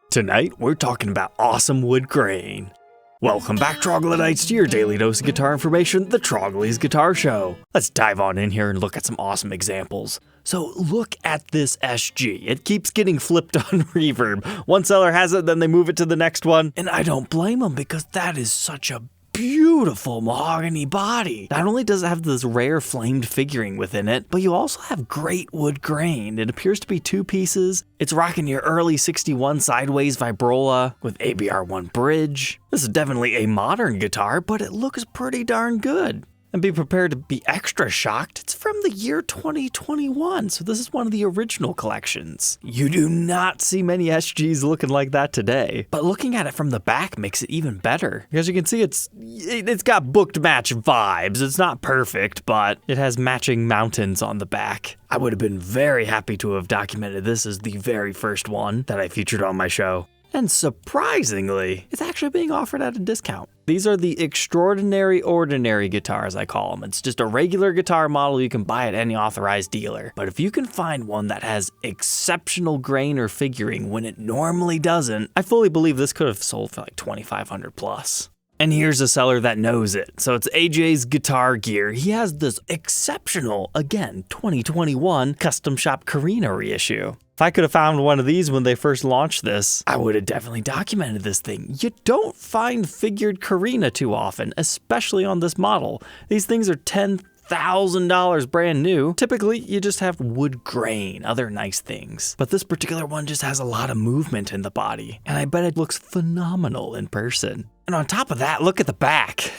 Tonight, we're talking about awesome wood grain. Welcome back, Troglodytes, to your daily dose of guitar information, the Trogly's Guitar Show. Let's dive on in here and look at some awesome examples. So look at this SG. It keeps getting flipped on Reverb. One seller has it, then they move it to the next one, and I don't blame them because that is such a beautiful mahogany body. Not only does it have this rare flamed figuring within it, but you also have great wood grain. It appears to be two pieces. It's rocking your early 61 sideways Vibrola with ABR1 bridge. This is definitely a modern guitar, but it looks pretty darn good. And be prepared to be extra shocked, it's from the year 2021, so this is one of the original collections. You do not see many SGs looking like that today, but looking at it from the back makes it even better. As you can see, it's got booked match vibes. It's not perfect, but it has matching mountains on the back. I would have been very happy to have documented this as the very first one that I featured on my show. And surprisingly, it's actually being offered at a discount. These are the extraordinary ordinary guitars, I call them. It's just a regular guitar model you can buy at any authorized dealer. But if you can find one that has exceptional grain or figuring when it normally doesn't, I fully believe this could have sold for like $2,500 plus. And here's a seller that knows it. So it's AJ's Guitar Gear. He has this exceptional, again, 2021 custom shop Korina reissue. If I could have found one of these when they first launched this, I would have definitely documented this thing. You don't find figured Korina too often, especially on this model. These things are $10,000 brand new. Typically, you just have wood grain, other nice things. But this particular one just has a lot of movement in the body, and I bet it looks phenomenal in person. And on top of that, look at the back.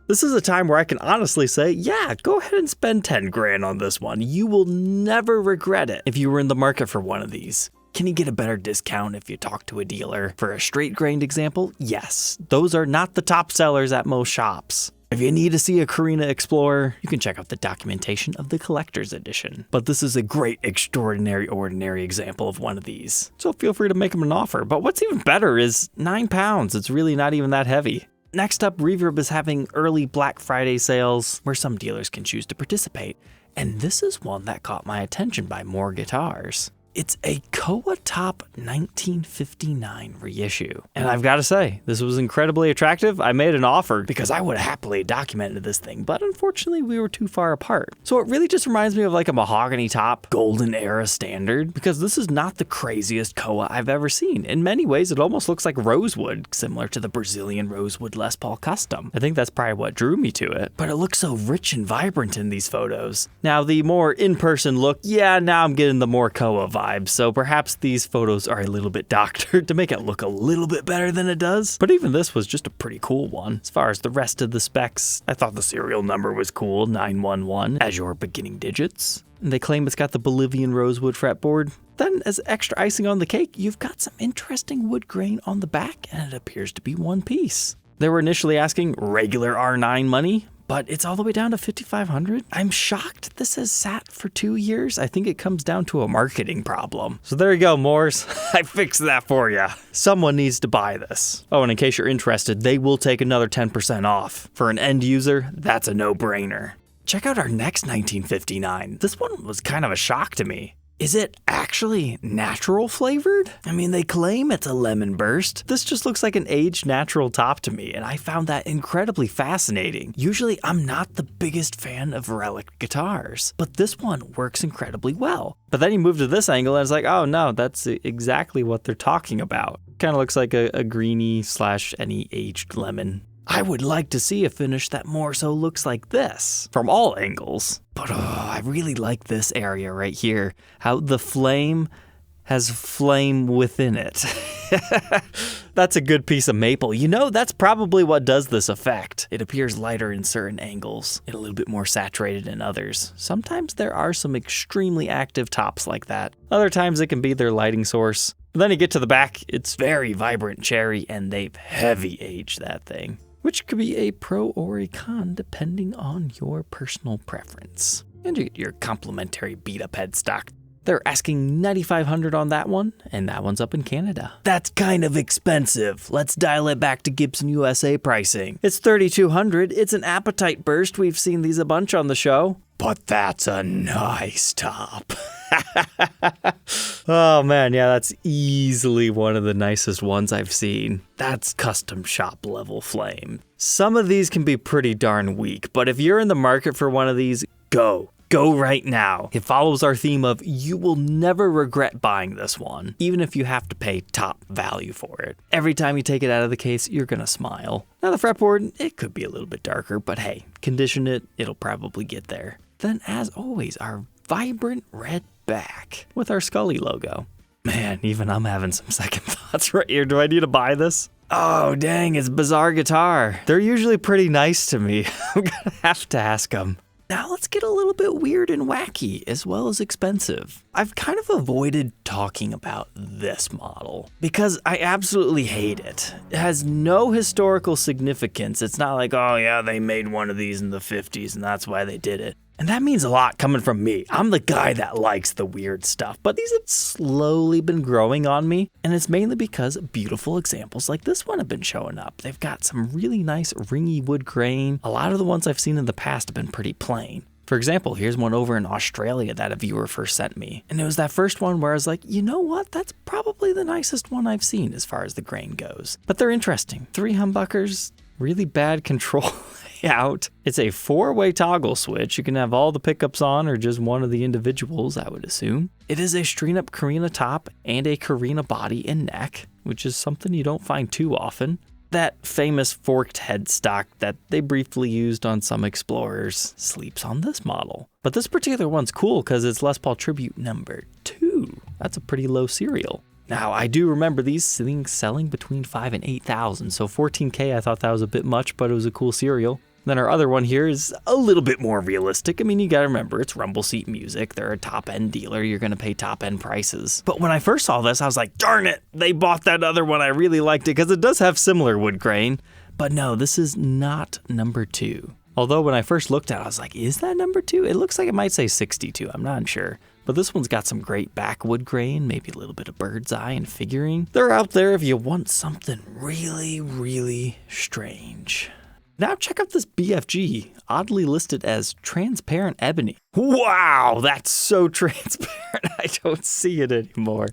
This is a time where I can honestly say, yeah, go ahead and spend 10 grand on this one. You will never regret it if you were in the market for one of these. Can you get a better discount if you talk to a dealer? For a straight grained example, yes. Those are not the top sellers at most shops. If you need to see a Korina Explorer, you can check out the documentation of the collector's edition. But this is a great extraordinary ordinary example of one of these. So feel free to make them an offer. But what's even better is 9 pounds. It's really not even that heavy. Next up, Reverb is having early Black Friday sales where some dealers can choose to participate. And this is one that caught my attention by more guitars. It's a Koa Top 1959 reissue. And I've got to say, this was incredibly attractive. I made an offer because I would have happily documented this thing, but unfortunately we were too far apart. So it really just reminds me of like a mahogany top golden era standard, because this is not the craziest Koa I've ever seen. In many ways, it almost looks like Rosewood, similar to the Brazilian Rosewood Les Paul Custom. I think that's probably what drew me to it, but it looks so rich and vibrant in these photos. Now the more in-person look, yeah, now I'm getting the more Koa vibe. So perhaps these photos are a little bit doctored to make it look a little bit better than it does. But even this was just a pretty cool one. As far as the rest of the specs, I thought the serial number was cool, 911, as your beginning digits. And they claim it's got the Bolivian rosewood fretboard. Then, as extra icing on the cake, you've got some interesting wood grain on the back, and it appears to be one piece. They were initially asking regular R9 money, but it's all the way down to $5,500. I'm shocked this has sat for 2 years. I think it comes down to a marketing problem. So there you go, Moors. I fixed that for you. Someone needs to buy this. Oh, and in case you're interested, they will take another 10% off. For an end user, that's a no-brainer. Check out our next 1959. This one was kind of a shock to me. Is it actually natural flavored? I mean, they claim it's a lemon burst. This just looks like an aged natural top to me, and I found that incredibly fascinating. Usually, I'm not the biggest fan of relic guitars, but this one works incredibly well. But then you move to this angle, and it's like, oh no, that's exactly what they're talking about. Kind of looks like a greeny / any aged lemon. I would like to see a finish that more so looks like this from all angles. But I really like this area right here. How the flame has flame within it. That's a good piece of maple. You know, that's probably what does this effect. It appears lighter in certain angles and a little bit more saturated in others. Sometimes there are some extremely active tops like that. Other times it can be their lighting source. But then you get to the back, it's very vibrant cherry, and they've heavy aged that thing, which could be a pro or a con depending on your personal preference. And you get your complimentary beat-up headstock. They're asking $9,500 on that one, and that one's up in Canada. That's kind of expensive. Let's dial it back to Gibson USA pricing. It's $3,200. It's an appetite burst. We've seen these a bunch on the show. But that's a nice top. Oh man, yeah, that's easily one of the nicest ones I've seen. That's custom shop level flame. Some of these can be pretty darn weak, but if you're in the market for one of these, go. Go right now. It follows our theme of you will never regret buying this one, even if you have to pay top value for it. Every time you take it out of the case, you're gonna smile. Now the fretboard, it could be a little bit darker, but hey, condition it, it'll probably get there. Then as always, our vibrant red back with our Scully logo. Man, even I'm having some second thoughts right here. Do I need to buy this? Oh dang, it's Bizarre Guitar. They're usually pretty nice to me. I'm gonna have to ask them. Now let's get a little bit weird and wacky, as well as expensive. I've kind of avoided talking about this model because I absolutely hate it. It has no historical significance. It's not like, oh yeah, they made one of these in the 50s and that's why they did it. And that means a lot coming from me. I'm the guy that likes the weird stuff, but these have slowly been growing on me, and it's mainly because beautiful examples like this one have been showing up. They've got some really nice ringy wood grain. A lot of the ones I've seen in the past have been pretty plain. For example, here's one over in Australia that a viewer first sent me. And it was that first one where I was like, you know what? That's probably the nicest one I've seen as far as the grain goes. But they're interesting. 3 humbuckers, really bad control out. It's a 4-way toggle switch. You can have all the pickups on or just one of the individuals, I would assume. It is a straight-up Korina top and a Korina body and neck, which is something you don't find too often. That famous forked headstock that they briefly used on some Explorers sleeps on this model. But this particular one's cool because it's Les Paul Tribute number 2. That's a pretty low serial. Now, I do remember these things selling between 5 and 8,000, so 14K I thought that was a bit much, but it was a cool serial. Then our other one here is a little bit more realistic. I mean, you gotta remember, it's Rumble Seat Music. They're a top-end dealer. You're gonna pay top-end prices. But when I first saw this, I was like, darn it, they bought that other one. I really liked it because it does have similar wood grain. But no, this is not number 2. Although when I first looked at it, I was like, is that number 2? It looks like it might say 62. I'm not sure. But this one's got some great backwood grain, maybe a little bit of bird's eye and figuring. They're out there if you want something really, really strange. Now check out this BFG, oddly listed as transparent ebony. Wow, that's so transparent, I don't see it anymore.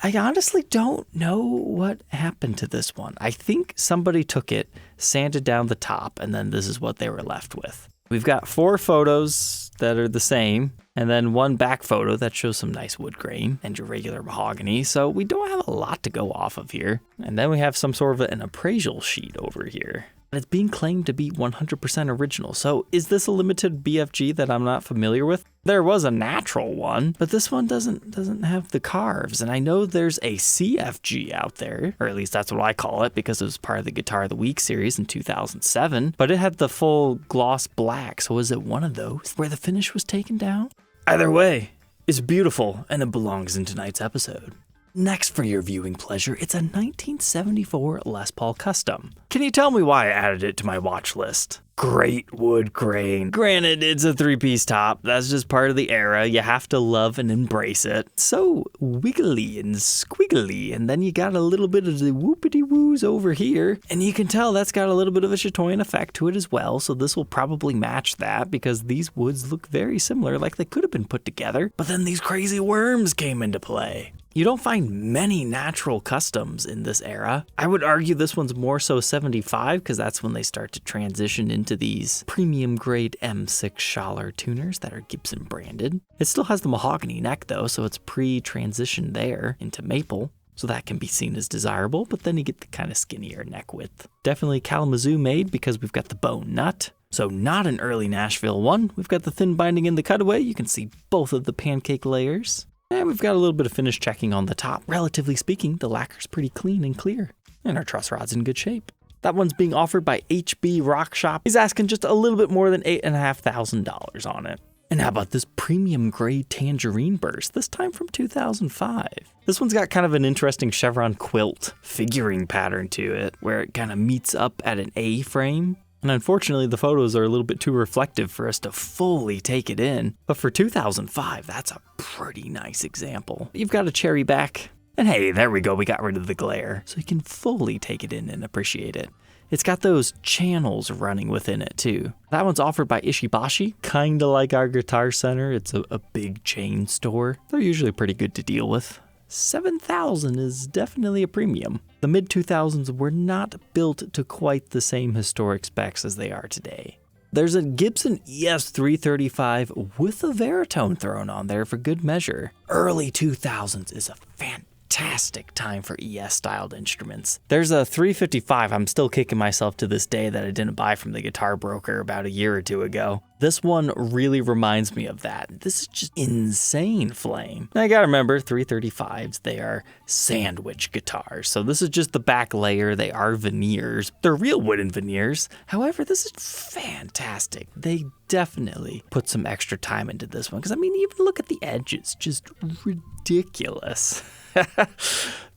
I honestly don't know what happened to this one. I think somebody took it, sanded down the top, and then this is what they were left with. We've got 4 photos that are the same, and then 1 back photo that shows some nice wood grain and your regular mahogany, so we don't have a lot to go off of here. And then we have some sort of an appraisal sheet over here. It's being claimed to be 100% original, so is this a limited BFG that I'm not familiar with? There was a natural one, but this one doesn't have the carves, and I know there's a CFG out there, or at least that's what I call it because it was part of the Guitar of the Week series in 2007, but it had the full gloss black, so is it one of those where the finish was taken down? Either way, it's beautiful, and it belongs in tonight's episode. Next for your viewing pleasure, it's a 1974 Les Paul Custom. Can you tell me why I added it to my watch list? Great wood grain. Granted, it's a 3-piece top. That's just part of the era. You have to love and embrace it. So wiggly and squiggly, and then you got a little bit of the whoopity-woos over here. And you can tell that's got a little bit of a chatoyan effect to it as well, so this will probably match that because these woods look very similar, like they could have been put together. But then these crazy worms came into play. You don't find many natural customs in this era. I would argue this one's more so 75 because that's when they start to transition into these premium grade M6 Schaller tuners that are Gibson branded. It still has the mahogany neck though, so it's pre-transition there into maple. So that can be seen as desirable, but then you get the kind of skinnier neck width. Definitely Kalamazoo made because we've got the bone nut. So not an early Nashville one. We've got the thin binding in the cutaway. You can see both of the pancake layers. And we've got a little bit of finish checking on the top. Relatively speaking, the lacquer's pretty clean and clear. And our truss rod's in good shape. That one's being offered by HB Rock Shop. He's asking just a little bit more than $8,500 on it. And how about this premium grade Tangerine burst, this time from 2005? This one's got kind of an interesting chevron quilt figuring pattern to it, where it kind of meets up at an A frame. And unfortunately, the photos are a little bit too reflective for us to fully take it in. But for 2005, that's a pretty nice example. You've got a cherry back. And hey, there we go, we got rid of the glare, so you can fully take it in and appreciate it. It's got those channels running within it too. That one's offered by Ishibashi, kinda like our Guitar Center. It's a big chain store. They're usually pretty good to deal with. $7,000 is definitely a premium. The mid-2000s were not built to quite the same historic specs as they are today. There's a Gibson ES335 with a Varitone thrown on there for good measure. Early 2000s is a fantastic time for ES-styled instruments. There's a 355 I'm still kicking myself to this day that I didn't buy from the guitar broker about a year or two ago. This one really reminds me of that. This is just insane flame. Now you gotta remember, 335s, they are sandwich guitars. So this is just the back layer. They are veneers. They're real wooden veneers. However, this is fantastic. They definitely put some extra time into this one. Because I mean, even look at the edges, just ridiculous.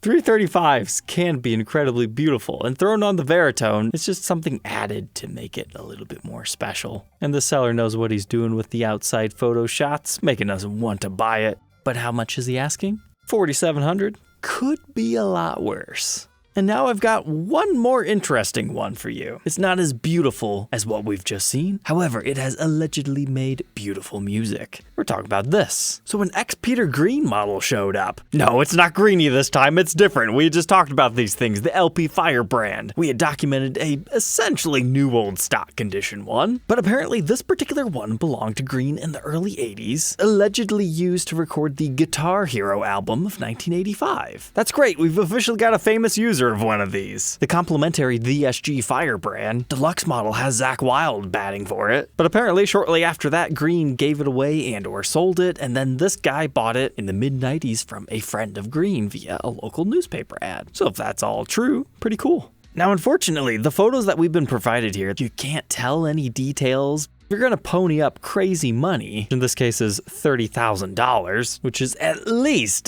335s can be incredibly beautiful, and thrown on the Varitone, it's just something added to make it a little bit more special. And the seller knows what he's doing with the outside photo shots, making us want to buy it. But how much is he asking? $4,700? Could be a lot worse. And now I've got one more interesting one for you. It's not as beautiful as what we've just seen. However, it has allegedly made beautiful music. We're talking about this. So an ex-Peter Green model showed up. No, it's not greeny this time, it's different. We had just talked about these things, the LP Firebrand. We had documented a essentially new old stock condition one, but apparently this particular one belonged to Green in the early 80s, allegedly used to record the Guitar Hero album of 1985. That's great, we've officially got a famous user of one of these. The complimentary VSG Firebrand deluxe model has Zakk Wylde batting for it, but apparently shortly after that, Green gave it away and or sold it, and then this guy bought it in the mid-90s from a friend of Green via a local newspaper ad. So if that's all true, pretty cool. Now unfortunately, the photos that we've been provided here, you can't tell any details. You're gonna pony up crazy money, in this case is $30,000, which is at least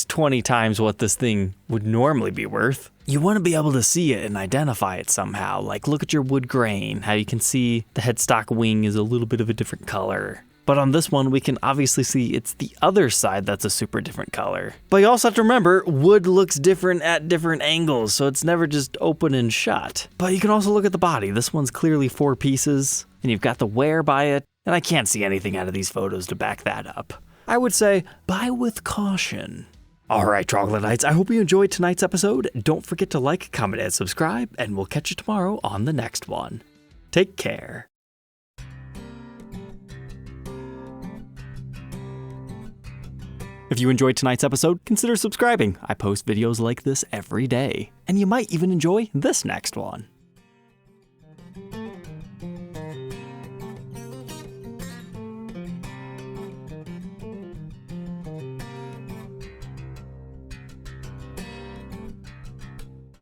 20 times what this thing would normally be worth. You want to be able to see it and identify it somehow, like look at your wood grain, how you can see the headstock wing is a little bit of a different color. But on this one, we can obviously see it's the other side that's a super different color. But you also have to remember, wood looks different at different angles, so it's never just open and shut. But you can also look at the body. This one's clearly 4 pieces, and you've got the wear by it, and I can't see anything out of these photos to back that up. I would say, buy with caution. Alright, Troglodytes, I hope you enjoyed tonight's episode. Don't forget to like, comment, and subscribe, and we'll catch you tomorrow on the next one. Take care. If you enjoyed tonight's episode, consider subscribing. I post videos like this every day. And you might even enjoy this next one.